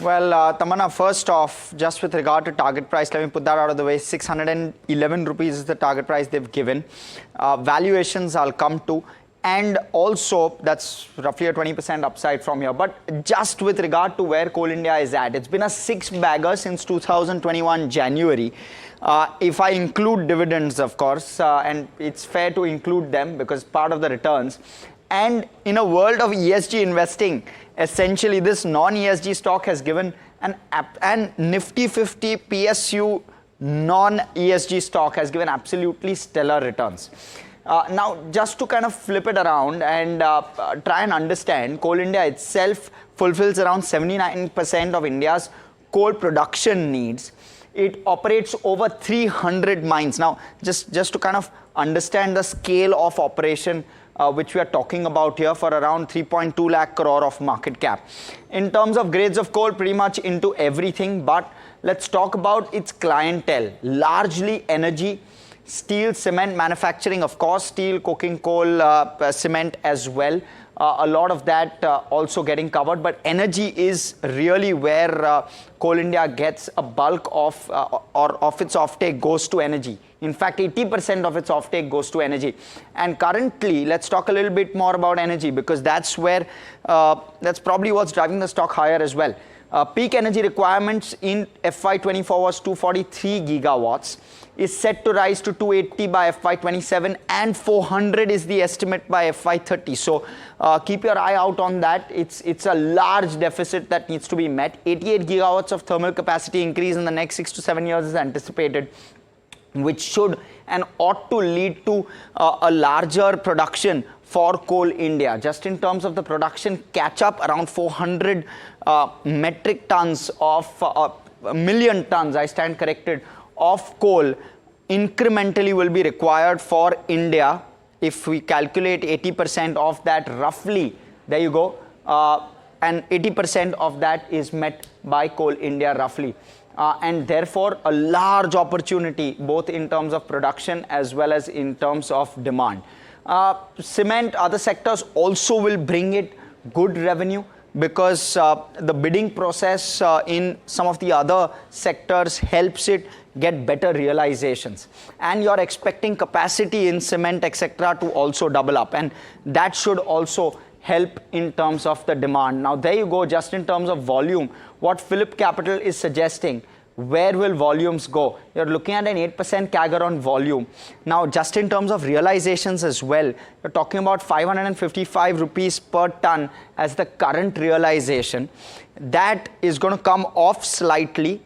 Well, Tamanna, first off, just with regard to target price, let me put that out of the way. 611 rupees is the target price they've given. Valuations I'll come to. And also, that's roughly a 20% upside from here. But just with regard to where Coal India is at, it's been a six-bagger since 2021 January. If I include dividends, of course, and it's fair to include them because part of the returns. And in a world of ESG investing, essentially this non-ESG stock has given an Nifty 50 PSU non-ESG stock has given absolutely stellar returns. Now, just to kind of flip it around and try and understand, Coal India itself fulfills around 79% of India's coal production needs. It operates over 300 mines. Now, just to kind of understand the scale of operation, which we are talking about here, for around 3.2 lakh crore of market cap. In terms of grades of coal, pretty much into everything, but let's talk about its clientele. Largely energy, steel, cement manufacturing, of course, steel, coking coal, cement as well. A lot of that also getting covered, but energy is really where Coal India gets a bulk of its offtake goes to energy. In fact, 80% of its offtake goes to energy. And currently, let's talk a little bit more about energy because that's where that's probably what's driving the stock higher as well. Peak energy requirements in FY24 was 243 gigawatts. Is set to rise to 280 by FY27 and 400 is the estimate by FY30. So keep your eye out on that. It's a large deficit that needs to be met. 88 gigawatts of thermal capacity increase in the next 6 to 7 years is anticipated, which should and ought to lead to a larger production for Coal India. Just in terms of the production catch up, around 400 metric tons of a million tons, I stand corrected, of coal incrementally will be required for India. If we calculate 80% of that roughly, there you go, and 80% of that is met by Coal India roughly. And therefore a large opportunity both in terms of production as well as in terms of demand. Cement, other sectors also will bring it good revenue because the bidding process in some of the other sectors helps it get better realizations. And you're expecting capacity in cement, etc. to also double up. And that should also help in terms of the demand. Now, there you go, just in terms of volume, what Phillip Capital is suggesting. Where will volumes go? You're looking at an 8% CAGR on volume. Now, just in terms of realizations as well, you're talking about 555 rupees per ton as the current realization. That is going to come off slightly.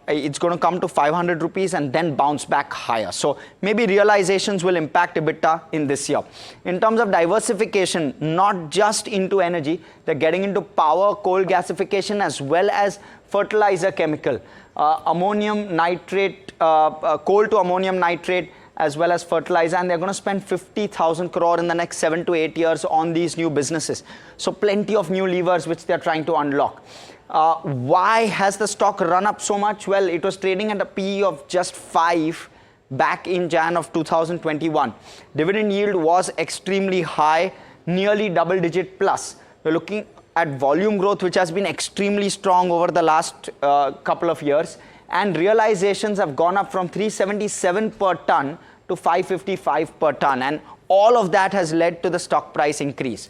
It's going to come to 500 rupees and then bounce back higher. So maybe realizations will impact EBITDA in this year. In terms of diversification, not just into energy, they're getting into power, coal gasification as well as fertilizer chemical. Ammonium nitrate, coal to ammonium nitrate as well as fertilizer, and they're going to spend 50,000 crore in the next 7 to 8 years on these new businesses. So plenty of new levers which they're trying to unlock. Why has the stock run up so much? Well, it was trading at a PE of just 5 back in Jan of 2021. Dividend yield was extremely high, nearly double-digit plus. We're looking at volume growth, which has been extremely strong over the last couple of years. And realizations have gone up from 377 per ton to 555 per ton. And all of that has led to the stock price increase.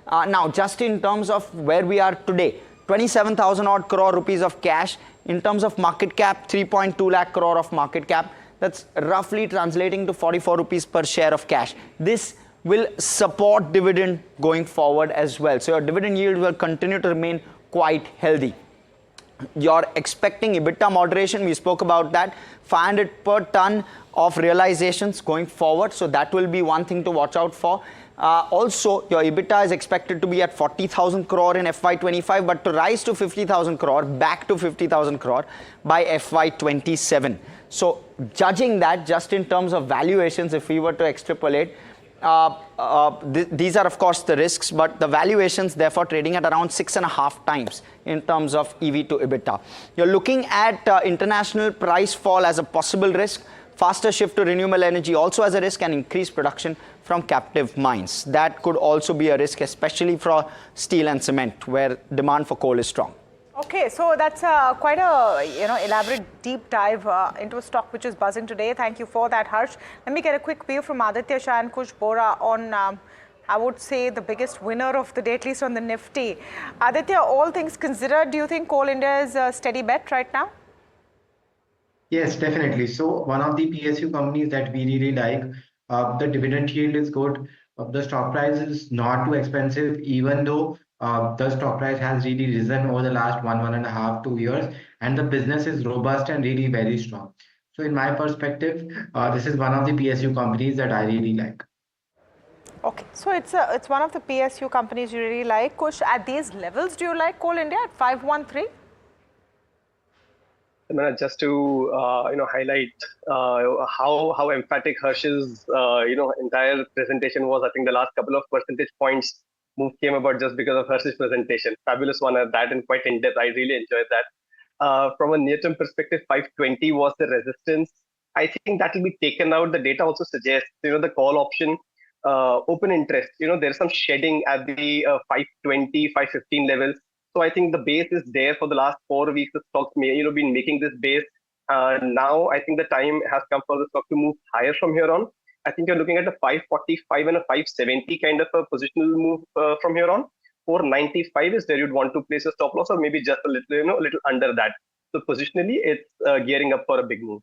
Now, just in terms of where we are today, 27,000 odd crore rupees of cash. In terms of market cap, 3.2 lakh crore of market cap. That's roughly translating to 44 rupees per share of cash. This will support dividend going forward as well. So your dividend yield will continue to remain quite healthy. You're expecting EBITDA moderation. We spoke about that. 500 per ton of realizations going forward. So that will be one thing to watch out for. Also, your EBITDA is expected to be at 40,000 crore in FY25, but to rise to 50,000 crore, back to 50,000 crore by FY27. So judging that just in terms of valuations, if we were to extrapolate, these are of course the risks, but the valuations therefore trading at around 6.5 times in terms of EV to EBITDA. You're looking at international price fall as a possible risk, faster shift to renewable energy also as a risk, and increased production from captive mines. That could also be a risk, especially for steel and cement, where demand for coal is strong. Okay, so that's quite a elaborate deep dive into a stock which is buzzing today. Thank you for that, Harsh. Let me get a quick view from Aditya Shah and Kush Bora on, I would say, the biggest winner of the day, at least on the Nifty. Aditya, all things considered, do you think Coal India is a steady bet right now? Yes, definitely. So one of the PSU companies that we really like, the dividend yield is good. The stock price is not too expensive, even though the stock price has really risen over the last 1.5, 2 years, and the business is robust and really very strong. So in my perspective, this is one of the PSU companies that I really like. Okay, so it's one of the PSU companies you really like. Kush, at these levels, do you like Coal India at 513? Just to highlight how emphatic Harsh's entire presentation was. I think the last couple of percentage points move came about just because of Harsh's presentation. Fabulous one at that and quite in depth. I really enjoyed that. From a near-term perspective, 520 was the resistance. I think that will be taken out. The data also suggests, the call option, open interest. There's some shedding at the 520, 515 levels. So I think the base is there for the last 4 weeks. The stock's been making this base. Now I think the time has come for the stock to move higher from here on. I think you're looking at a 545 and a 570 kind of a positional move from here on. 495 is where you'd want to place a stop loss, or maybe just a little, a little under that. So positionally, it's gearing up for a big move.